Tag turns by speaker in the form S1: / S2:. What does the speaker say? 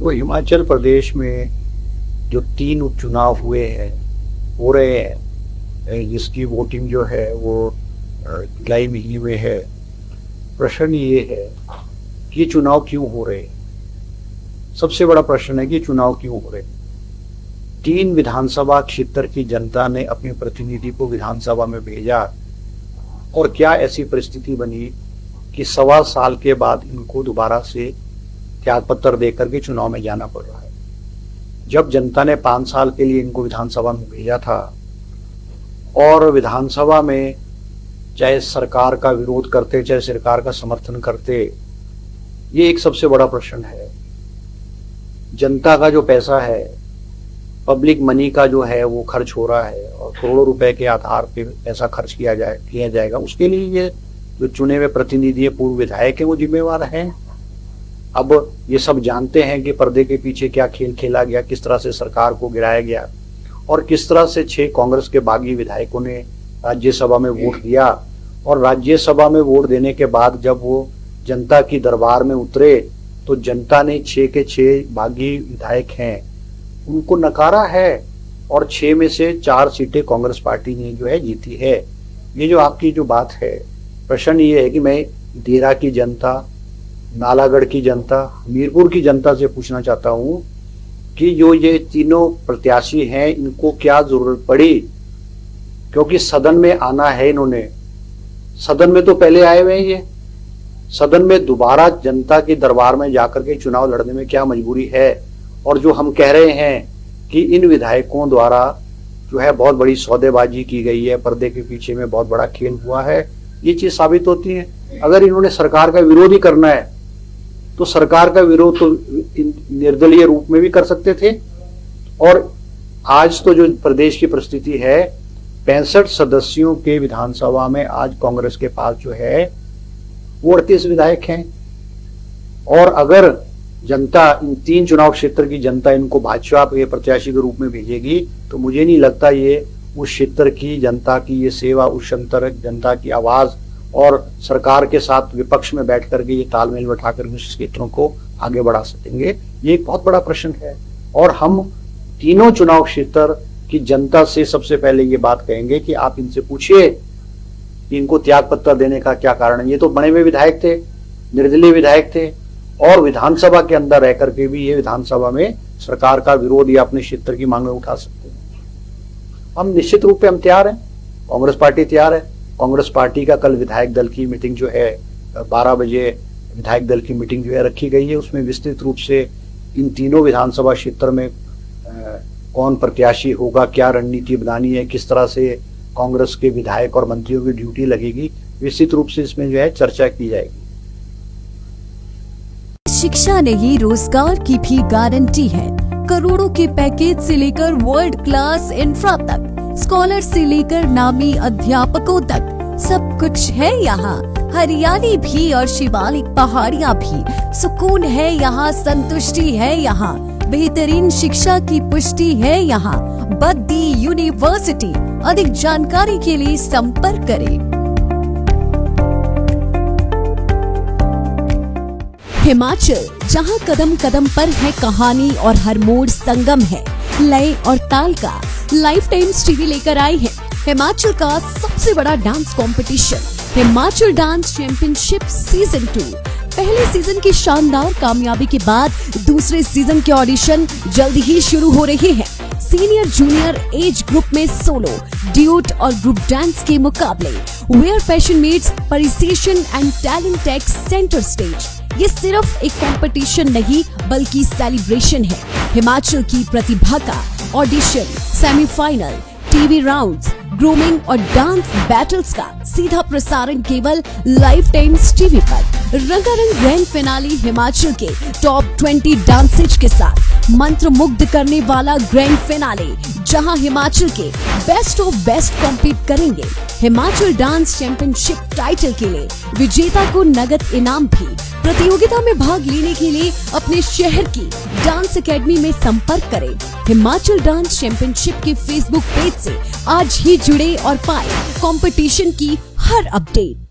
S1: तो हिमाचल प्रदेश में जो 3 उपचुनाव हो रहे हैं, जिसकी वोटिंग जो है वो जुलाई महीने में है। प्रश्न ये है कि ये चुनाव क्यों हो रहे हैं। सबसे बड़ा प्रश्न है कि चुनाव क्यों हो रहे हैं। 3 विधानसभा क्षेत्र की जनता ने अपने प्रतिनिधि को विधानसभा में भेजा और क्या ऐसी परिस्थिति बनी कि 1.25 साल के बाद इनको दोबारा से त्याग पत्र देकर के चुनाव में जाना पड़ रहा है। जब जनता ने 5 साल के लिए इनको विधानसभा में भेजा था और विधानसभा में चाहे सरकार का विरोध करते चाहे सरकार का समर्थन करते, ये एक सबसे बड़ा प्रश्न है। जनता का जो पैसा है, पब्लिक मनी का जो है वो खर्च हो रहा है और करोड़ों रुपए के आधार पे पैसा खर्च किया जाएगा। उसके लिए ये जो चुने हुए प्रतिनिधि पूर्व विधायक है वो जिम्मेवार हैं। अब ये सब जानते हैं कि पर्दे के पीछे क्या खेल खेला गया, किस तरह से सरकार को गिराया गया और किस तरह से 6 कांग्रेस के बागी विधायकों ने राज्यसभा में वोट दिया। और राज्यसभा में वोट देने के बाद जब वो जनता की दरबार में उतरे तो जनता ने 6 के 6 बागी विधायक हैं उनको नकारा है और 6 में से 4 सीटें कांग्रेस पार्टी ने जो है जीती है। ये जो आपकी जो बात है, प्रश्न ये है कि मैं देरा की जनता, नालागढ़ की जनता, हमीरपुर की जनता से पूछना चाहता हूं कि जो ये तीनों प्रत्याशी हैं इनको क्या जरूरत पड़ी, क्योंकि सदन में आना है इन्होंने। सदन में तो पहले आए हुए हैं, ये सदन में दोबारा जनता के दरबार में जाकर के चुनाव लड़ने में क्या मजबूरी है। और जो हम कह रहे हैं कि इन विधायकों द्वारा जो है बहुत बड़ी सौदेबाजी की गई है, पर्दे के पीछे में बहुत बड़ा खेल हुआ है, ये चीज साबित होती है। अगर इन्होंने सरकार का विरोध ही करना है तो सरकार का विरोध तो निर्दलीय रूप में भी कर सकते थे। और आज तो जो प्रदेश की परिस्थिति है, 65 सदस्यों के विधानसभा में आज कांग्रेस के पास जो है वो 38 विधायक हैं। और अगर जनता, इन 3 चुनाव क्षेत्र की जनता इनको भाजपा के प्रत्याशी के रूप में भेजेगी तो मुझे नहीं लगता ये उस क्षेत्र की जनता की ये सेवा, उस क्षेत्र जनता की आवाज और सरकार के साथ विपक्ष में बैठ करके ये तालमेल बैठाकर उस क्षेत्रों को आगे बढ़ा सकेंगे। ये एक बहुत बड़ा प्रश्न है। और हम तीनों चुनाव क्षेत्र की जनता से सबसे पहले ये बात कहेंगे कि आप इनसे पूछिए कि इनको त्याग पत्र देने का क्या कारण है। ये तो बने हुए विधायक थे, निर्दलीय विधायक थे और विधानसभा के अंदर रह करके भी ये विधानसभा में सरकार का विरोध या अपने क्षेत्र की मांगें उठा सकते हैं। हम निश्चित रूप से हम तैयार हैं, कांग्रेस पार्टी तैयार है। कांग्रेस पार्टी का कल विधायक दल की मीटिंग जो है 12 बजे विधायक दल की मीटिंग जो है रखी गई है। उसमें विस्तृत रूप से इन तीनों विधानसभा क्षेत्र में कौन प्रत्याशी होगा, क्या रणनीति बनानी है, किस तरह से कांग्रेस के विधायक और मंत्रियों की ड्यूटी लगेगी, विस्तृत रूप से इसमें जो है चर्चा की जाएगी।
S2: शिक्षा नहीं, रोजगार की भी गारंटी है। करोड़ों के पैकेज से लेकर वर्ल्ड क्लास इंफ्रा तक, स्कॉलर से लेकर नामी अध्यापकों तक सब कुछ है यहाँ। हरियाली भी और शिवालिक पहाड़ियाँ भी, सुकून है यहाँ, संतुष्टि है यहाँ, बेहतरीन शिक्षा की पुष्टि है यहाँ। बद्दी यूनिवर्सिटी। अधिक जानकारी के लिए संपर्क करें। हिमाचल, जहां कदम कदम पर है कहानी और हर मोड़ संगम है लय और ताल का। लाइफ टाइम्स टीवी लेकर आई है हिमाचल का सबसे बड़ा dance competition, Himachal dance championship season 2। पहले सीजन की शानदार कामयाबी के बाद दूसरे सीजन के ऑडिशन जल्द ही शुरू हो रहे हैं। सीनियर जूनियर एज ग्रुप में सोलो, ड्यूट और ग्रुप डांस के मुकाबले। Where passion meets participation and talent takes centre stage. ये सिर्फ एक कंपटीशन नहीं बल्कि सेलिब्रेशन है। हिमाचल की प्रतिभा का audition, semifinal, TV rounds, grooming और डांस बैटल्स का सीधा प्रसारण केवल लाइफ टाइम्स टीवी पर। रंगारंग ग्रैंड फिनाले हिमाचल के टॉप 20 डांसेज के साथ मंत्रमुग्ध करने वाला ग्रैंड फिनाले, जहां हिमाचल के बेस्ट ऑफ बेस्ट कॉम्पीट करेंगे। हिमाचल डांस चैंपियनशिप टाइटल के लिए विजेता को नगद इनाम भी। प्रतियोगिता में भाग लेने के लिए अपने शहर की डांस एकेडमी में संपर्क करें। हिमाचल डांस चैंपियनशिप के फेसबुक पेज से आज ही जुड़े और पाए कंपटीशन की हर अपडेट।